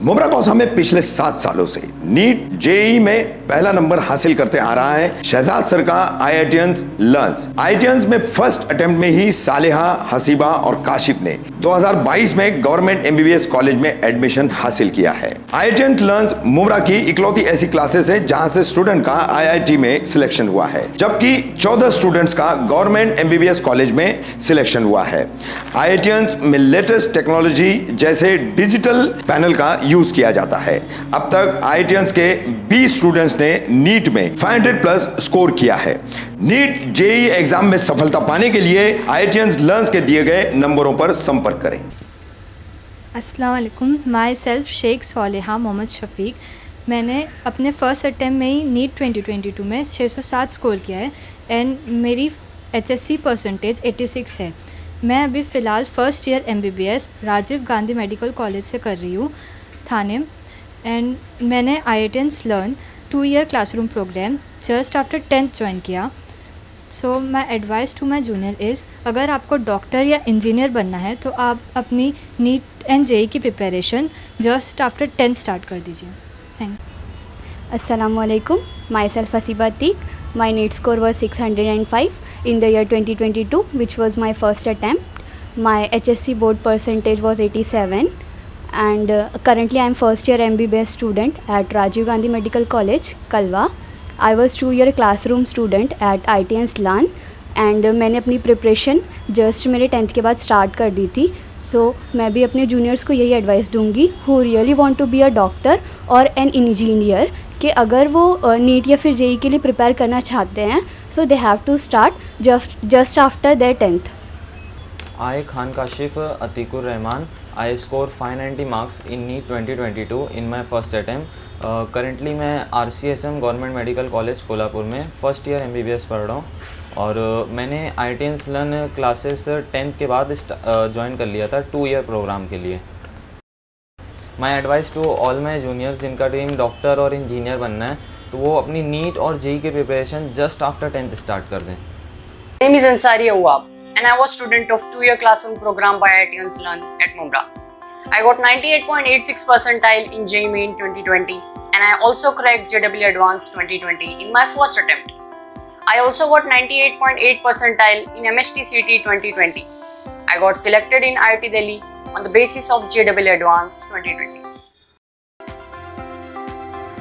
मुमरा कौसा में पिछले 7 सालों से नीट जेईई में पहला नंबर हासिल करते आ रहा है शहजाद सर का IITians लर्न्स। IITians में फर्स्ट अटेम्प्ट में ही सालेहा, हसीबा और काशिफ ने 2022 में गवर्नमेंट MBBS कॉलेज में एडमिशन हासिल किया है। IITians लर्न्स मुमरा की इकलौती ऐसी क्लासेस है जहां से स्टूडेंट का IIT में सिलेक्शन हुआ है, जबकि 14 स्टूडेंट्स का गवर्नमेंट MBBS कॉलेज में सिलेक्शन हुआ है। IITians में लेटेस्ट टेक्नोलॉजी जैसे डिजिटल पैनल का यूज किया जाता है। अब तक IITians के 20 स्टूडेंट्स ने नीट में 500 प्लस स्कोर किया है। नीट जेईई एग्जाम में सफलता पाने के लिए IITians लर्न्स के दिए गए नंबरों पर संपर्क करें। अस्सलाम वालेकुम, माई सेल्फ शेख सालेहा मोहम्मद शफीक। मैंने अपने फर्स्ट अटैम्प्ट में ही नीट 2022 में 607 स्कोर किया है एंड मेरी HSC परसेंटेज 86 है। मैं अभी फ़िलहाल first year MBBS Rajiv Gandhi medical college से कर रही हूँ थाने, एंड मैंने IITians learn 2 year classroom programme just after 10th join किया। So my advice to my junior is, अगर आपको डॉक्टर या इंजीनियर बनना है तो आप अपनी नीट एंड जेईई की preparation just after 10th start कर दीजिए। Thank you. Assalamualaikum, myself Hasiba Atiq. My NEET score was 605 in the year 2022, which was my first attempt. My HSC board percentage was 87, and currently I am first year MBBS student at Rajiv Gandhi Medical College, Kalwa. I was 2 year classroom student at IITians LAN, and मैंने अपनी preparation just मेरे 10th के बाद start कर दी थी। सो मैं भी अपने जूनियर्स को यही एडवाइस दूंगी who really want to be a doctor और एन इंजीनियर कि अगर वो नीट या फिर जेईई के लिए प्रिपेयर करना चाहते हैं, so they have to start just after their 10th। I, Khan Kashif Atikur Rahman, I scored 590 marks in NEET 2022 in my first attempt. Currently मैं RCSM government medical college Kolhapur में first year MBBS पढ़ रहा हूँ और मैंने IITians learn classes 10th के बाद join कर लिया था 2 ईयर प्रोग्राम के लिए। My advice to all my juniors जिनका ड्रीम डॉक्टर और इंजीनियर बनना है, तो वो अपनी नीट और जेईई की preparation just after 10th start कर दें। My name is Ansari Awab and I was student of 2 year classroom program by IITians Learn at Mumra. I got 98.86 percentile in JEE Main 2020 and I also cracked JEE Advanced 2020 in my first attempt. I also got 98.8 percentile in MHTCT 2020. I got selected in IIT Delhi on the basis of JEE Advanced 2020.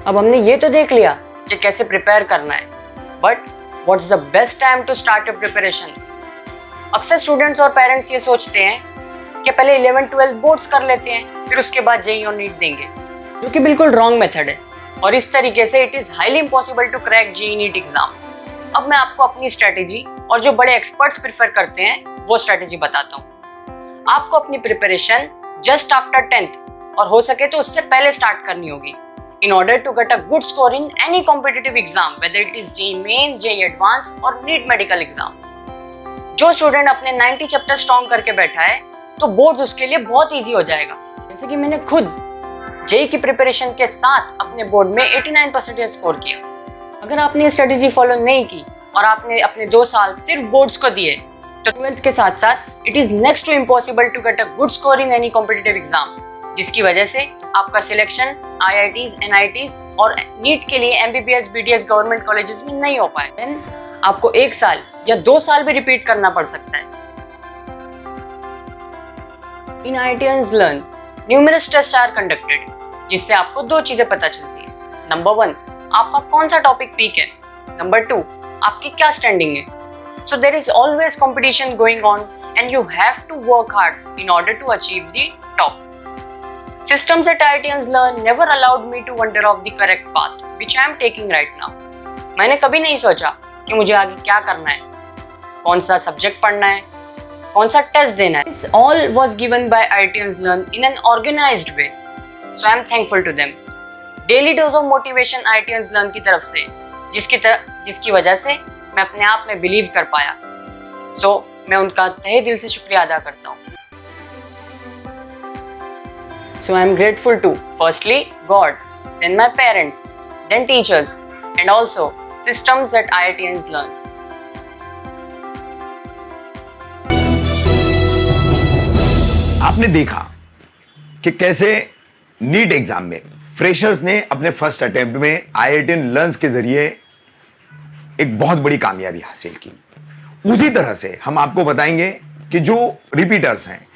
अब हमने ये तो देख लिया कि कैसे prepare करना है, but what is the best time to start your preparation? अक्सर स्टूडेंट्स और पेरेंट्स ये सोचते हैं कि पहले 11th-12th बोर्ड्स कर लेते हैं, फिर उसके बाद जेईई और नीट देंगे, जो कि बिल्कुल रॉन्ग मेथड है और इस तरीके से it is highly impossible to crack JEE NEET exam. अब मैं आपको अपनी स्ट्रैटेजी और जो बड़े एक्सपर्ट्स प्रेफर करते हैं वो स्ट्रैटेजी बताता हूँ। आपको अपनी प्रिपरेशन जस्ट आफ्टर 10th और हो सके तो उससे पहले स्टार्ट करनी होगी in order to get a good score in any competitive exam, whether it is JEE Main, JEE Advanced और NEET medical exam। जो स्टूडेंट अपने 90 चैप्टर स्ट्रॉन्ग करके बैठा है तो बोर्ड्स उसके लिए बहुत इजी हो जाएगा। जैसे कि मैंने खुद जेईई की प्रिपरेशन के साथ अपने बोर्ड में 89% स्कोर किया। अगर आपने ये स्ट्रेटेजी फॉलो नहीं की और आपने अपने 2 साल सिर्फ बोर्ड्स को दिए तो 12th के साथ साथ it is next to impossible to get a good score in any competitive exam, जिसकी वजह से आपका सिलेक्शन IITs, NITs और नीट के लिए MBBS, BDS गवर्नमेंट कॉलेजेस में नहीं हो पाए। देन आपको 1 साल या 2 साल भी रिपीट करना पड़ सकता है। In IITians Learn numerous test are conducted, जिससे आपको 2 चीजें पता चलती है। नंबर 1, आपका कौन सा टॉपिक पीक है। नंबर 2, आपकी क्या स्टैंडिंग है। So there is always competition going on and you have to work hard in order to achieve the top. Systems at IITians Learn never allowed me to wander off the correct path, which I am taking right now. मैंने कभी नहीं सोचा कि मुझे आगे क्या करना है, कौन सा सब्जेक्ट पढ़ना है, कौन सा टेस्ट देना है। This all was given by IITians Learn in an organized way, so I am thankful to them. Daily dose of motivation IITians Learn की तरफ से, जिसकी वजह से मैं अपने आप में बिलीव कर पाया। So मैं उनका तहे दिल से शुक्रिया अदा करता हूँ। So I am grateful to firstly God, then my parents, then teachers, and also systems at IITians Learn. आपने देखा कि कैसे नीट एग्जाम में फ्रेशर्स ने अपने फर्स्ट अटेम्प्ट में IITian लर्न्स के जरिए एक बहुत बड़ी कामयाबी हासिल की। उसी तरह से हम आपको बताएंगे कि जो रिपीटर्स हैं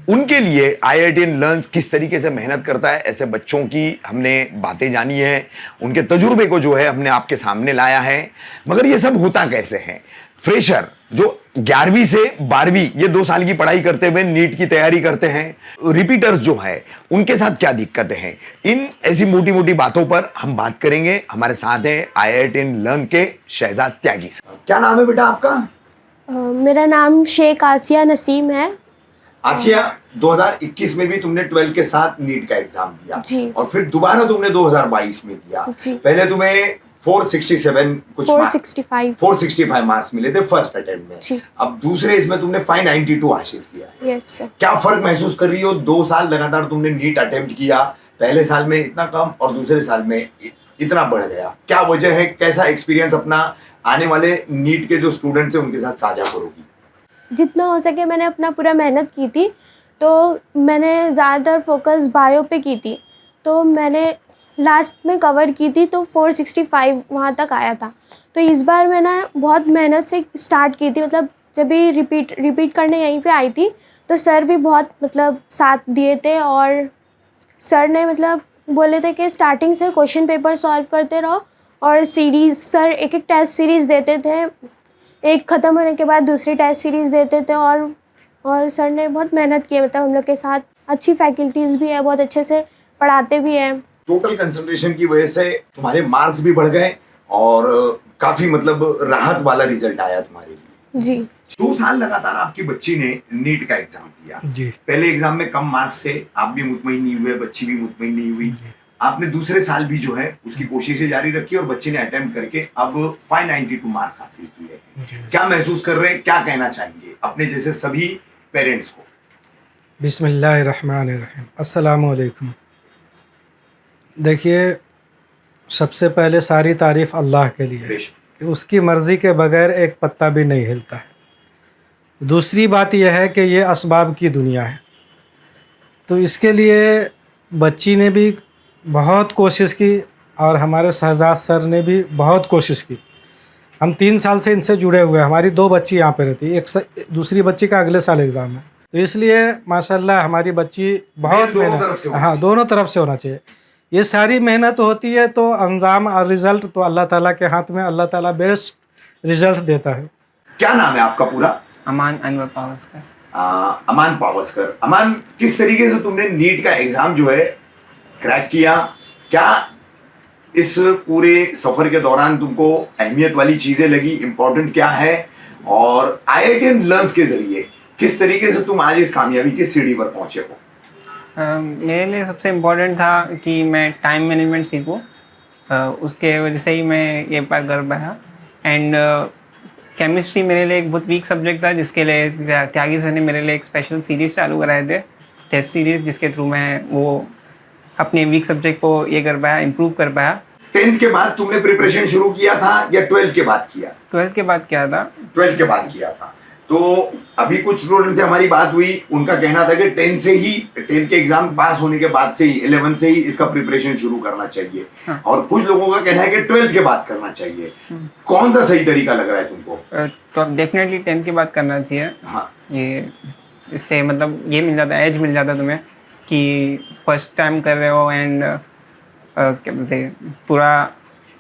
उनके लिए IITian लर्न्स किस तरीके से मेहनत करता है। ऐसे बच्चों की हमने बातें जानी है, उनके तजुर्बे को जो है हमने आपके सामने लाया है। मगर ये सब होता कैसे है? फ्रेशर जो 11वीं से 12वीं ये 2 साल की पढ़ाई करते हुए नीट की तैयारी करते हैं, रिपीटर्स जो है उनके साथ क्या दिक्कतें हैं, इन ऐसी मोटी मोटी बातों पर हम बात करेंगे। हमारे साथ हैं IITian लर्न के शहजाद त्यागी। क्या नाम है बेटा आपका? मेरा नाम शेख आसिया नसीम है। आसिया, 2021 में भी तुमने 12 के साथ नीट का एग्जाम दिया जी। और फिर दोबारा तुमने 2022 में दिया जी। पहले तुम्हें 465 मार्क्स मिले थे फर्स्ट अटेम्प्ट में जी। अब दूसरे इसमें तुमने 592 हासिल किया। Yes sir. क्या फर्क महसूस कर रही हो? 2 साल लगातार तुमने नीट अटेम्प्ट किया, पहले साल में इतना कम और दूसरे साल में इतना बढ़ गया, क्या वजह है? कैसा एक्सपीरियंस अपना आने वाले नीट के जो स्टूडेंट्स हैं उनके साथ साझा करोगी? जितना हो सके मैंने अपना पूरा मेहनत की थी, तो मैंने ज़्यादातर फोकस बायो पे की थी, तो मैंने लास्ट में कवर की थी तो 465 वहाँ तक आया था। तो इस बार मैंने बहुत मेहनत से स्टार्ट की थी, मतलब जब भी रिपीट करने यहीं पे आई थी तो सर भी बहुत मतलब साथ दिए थे और सर ने मतलब बोले थे कि स्टार्टिंग से क्वेश्चन पेपर सॉल्व करते रहो और सीरीज़ सर एक एक टेस्ट सीरीज़ देते थे, एक ख़त्म होने के बाद दूसरी टेस्ट सीरीज़ देते थे और सर ने बहुत मेहनत की है, मतलब हम लोग के साथ अच्छी फैकल्टीज़ भी है, बहुत अच्छे से पढ़ाते भी हैं। टोटल कंसंट्रेशन की वजह से तुम्हारे मार्क्स भी बढ़ गए और काफी मतलब राहत वाला रिजल्ट आया तुम्हारे लिए। जी। 2 साल लगातार आपकी बच्ची ने नीट का एग्जाम दिया जी। पहले एग्जाम में कम मार्क्स थे, आप भी मुतमईन नहीं हुए, बच्ची भी मुतमईन नहीं हुई। आपने दूसरे साल भी जो है उसकी कोशिशें जारी रखी और बच्चे ने अटेम्प्ट करके अब 592 मार्क्स हासिल किए। क्या महसूस कर रहे हैं, क्या कहना चाहेंगे अपने जैसे सभी पेरेंट्स को? बिस्मिल्लाहिर्रहमानिर्रहीम। अस्सलामु अलैकुम। देखिए, सबसे पहले सारी तारीफ़ अल्लाह के लिए है कि उसकी मर्ज़ी के बगैर एक पत्ता भी नहीं हिलता है। दूसरी बात यह है कि ये असबाब की दुनिया है, तो इसके लिए बच्ची ने भी बहुत कोशिश की और हमारे शहजाद सर ने भी बहुत कोशिश की। हम 3 साल से इनसे जुड़े हुए हैं। हमारी 2 बच्ची यहाँ पे रहती है, दूसरी बच्ची का अगले साल एग्ज़ाम है, तो इसलिए माशाल्लाह हमारी बच्ची बहुत दोनों तरफ से होना चाहिए। ये सारी मेहनत होती है तो अंजाम और रिज़ल्ट तो अल्लाह ताला के हाथ में, अल्लाह ताला बेस्ट रिज़ल्ट देता है। क्या नाम है आपका पूरा? अमान अनवर पावस्कर। अमान पावस्कर। अमान, किस तरीके से तुमने नीट का एग्जाम जो है क्रैक किया? क्या इस पूरे सफर के दौरान तुमको अहमियत वाली चीजें लगी, इंपॉर्टेंट क्या है, और IITian लर्न्स के जरिए किस तरीके से तुम आज इस कामयाबी की सीढ़ी पर पहुंचे हो? मेरे लिए सबसे इम्पोर्टेंट था कि मैं टाइम मैनेजमेंट सीखूं, उसके वजह से ही मैं ये पार कर पाया। एंड केमिस्ट्री मेरे लिए एक बहुत वीक सब्जेक्ट था, जिसके लिए त्यागी सर ने मेरे लिए एक स्पेशल सीरीज़ चालू कराए थे, टेस्ट सीरीज़, जिसके थ्रू मैं वो अपने वीक सब्जेक्ट को ये कर पाया, इम्प्रूव कर पाया। 10th के बाद तुमने प्रिपरेशन शुरू किया था या 12th के बाद किया? 12th के बाद किया था। 12th के बाद किया था। तो अभी कुछ स्टूडेंट से हमारी बात हुई, उनका कहना था कि 10th के एग्जाम पास होने के बाद से ही 11th से ही इसका प्रिपरेशन शुरू करना चाहिए। हाँ। और कुछ लोगों का कहना है कि 12th के बाद करना चाहिए। कौन सा सही तरीका लग रहा है तुमको? तो डेफिनेटली 10th के बाद करना चाहिए। हाँ। ये इससे मतलब ये मिल जाता है, एज मिल जाता है तुम्हें कि फर्स्ट टाइम कर रहे हो एंड क्या बोलते हैं, पूरा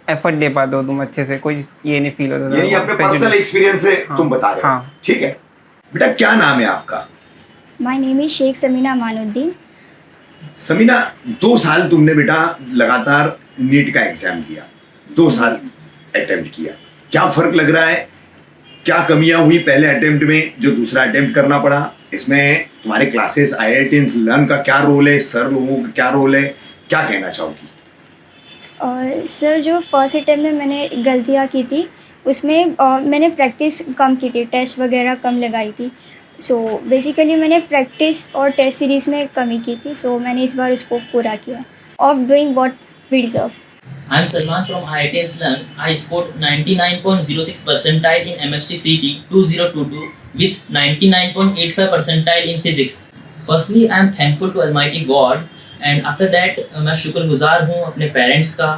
एफर्ट दे पाते हो तुम अच्छे से, कोई ये नहीं फील होता। यानी अपने पर्सनल एक्सपीरियंस से तुम बता रहे हो। हाँ। ठीक है बेटा, क्या नाम है आपका? My name is Sheikh Samina Amanuddin. Samina, 2 साल तुमने बेटा लगातार नीट का एग्जाम दिया, 2 साल अटेम्प्ट किया, क्या फर्क लग रहा है? क्या कमियां हुई पहले अटेम्प्ट में जो दूसरा अटेम्प्ट करना पड़ा? इसमें तुम्हारे क्लासेस IITian लर्न का क्या रोल है, सर लोगों का क्या रोल है, क्या कहना चाहोगी? और सर, जो फर्स्ट अटेम्प्ट में मैंने गलतियाँ की थी उसमें मैंने प्रैक्टिस कम की थी, टेस्ट वगैरह कम लगाई थी। सो बेसिकली मैंने प्रैक्टिस और टेस्ट सीरीज़ में कमी की थी, सो मैंने इस बार उसको पूरा किया, of doing what we deserve. I am Salman from IITian Learn. I scored 99.06 percentile in MST CT 2022 with 99.85 percentile in physics. Firstly, I am thankful to Almighty God and after that मैं शुक्रगुजार हूँ अपने parents का,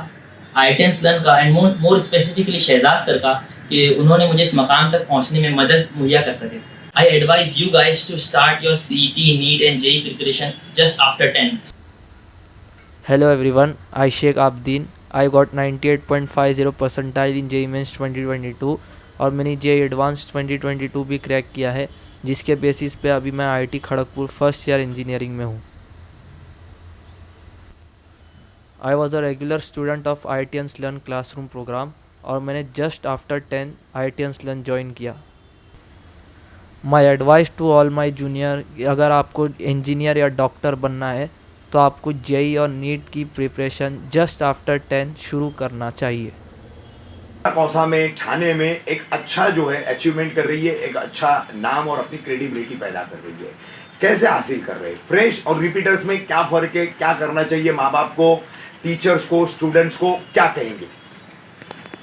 IITians learn का, and more specifically Shahzad sir का कि उन्होंने मुझे इस मकाम तक पहुँचने में मदद मुहैया कर सके। I advise you guys to start your CET, NEET and JEE preparation just after 10th. Hello everyone, I Sheikh Abdeen. I got 98.50 percentile in JEE Mains 2022 और मैंने JEE Advanced 2022 भी क्रैक किया है, जिसके बेसिस पे अभी मैं IIT Kharagpur first year engineering में हूँ। I was a regular student of IITians Learn classroom programme और मैंने just after 10 IITians Learn join किया। My advice to all my junior, अगर आपको इंजीनियर या डॉक्टर बनना है तो आपको JEE और नीट की प्रिपरेशन जस्ट आफ्टर 10 शुरू करना चाहिए। कौसा में, ठाणे में एक अच्छा जो है अचीवमेंट कर रही है, एक अच्छा नाम और अपनी क्रेडिबिलिटी पैदा कर रही है। कैसे हासिल कर रहे हैं? फ्रेश और रिपीटर्स में क्या फ़र्क है? क्या करना चाहिए? माँ बाप को, टीचर्स को, स्टूडेंट्स को क्या कहेंगे?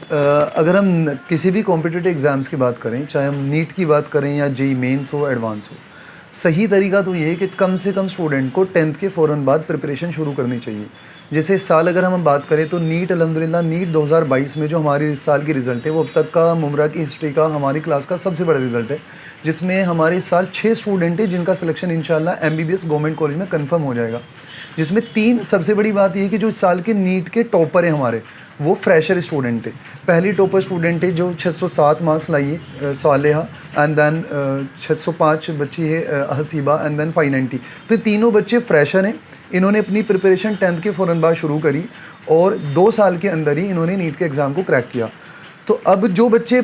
अगर हम किसी भी कॉम्पिटिटिव एग्ज़ाम्स की बात करें, चाहे हम नीट की बात करें या JEE मेंस हो, एडवांस हो, सही तरीका तो ये है कि कम से कम स्टूडेंट को 10th के फ़ौरन बाद प्रिपरेशन शुरू करनी चाहिए। जैसे इस साल अगर हम बात करें तो नीट अल्हम्दुलिल्लाह नीट 2022 में जो हमारी इस साल की रिज़ल्ट है वो अब तक का मुमरा की हिस्ट्री का हमारी क्लास का सबसे बड़ा रिज़ल्ट है, जिसमें हमारे इस साल 6 स्टूडेंट है जिनका सिलेक्शन इंशाल्लाह MBBS गवर्नमेंट कॉलेज में कंफर्म हो जाएगा, जिसमें 3 सबसे बड़ी बात ये है कि जो इस साल के नीट के टॉपर हैं हमारे, वो फ्रेशर स्टूडेंट है। पहली टॉपर स्टूडेंट है जो 607 मार्क्स लाई है सालेहा, एंड देन 605 बच्ची है हसीबा, एंड देन 590। तो ये तीनों बच्चे फ्रेशर हैं। इन्होंने अपनी प्रिपरेशन 10th के फ़ौरन बाद शुरू करी और 2 साल के अंदर ही इन्होंने नीट के एग्ज़ाम को क्रैक किया। तो अब जो बच्चे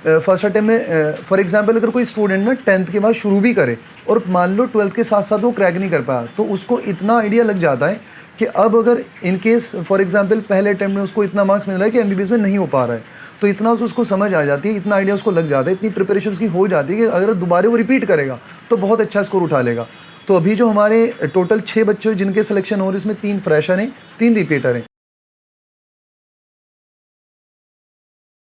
फर्स्ट अटैम्प्ट में फॉर एग्जांपल अगर कोई स्टूडेंट ना 10th के बाद शुरू भी करे और मान लो 12th के साथ साथ वो क्रैक नहीं कर पाया, तो उसको इतना आइडिया लग जाता है कि अब अगर इन केस फॉर एग्जांपल पहले अटैम्प्ट में उसको इतना मार्क्स मिल रहा है कि MBBS में नहीं हो पा रहा है, तो इतना उसको समझ आ जाती है, इतना आइडिया उसको लग जाता है, इतनी प्रिपरेशन उसकी हो जाती है कि अगर दोबारा वो रिपीट करेगा तो बहुत अच्छा स्कोर उठा लेगा। तो अभी जो हमारे टोटल 6 बच्चे जिनके सिलेक्शन हो रहे हैं, इसमें 3 फ्रेशर हैं, 3 रिपीटर हैं।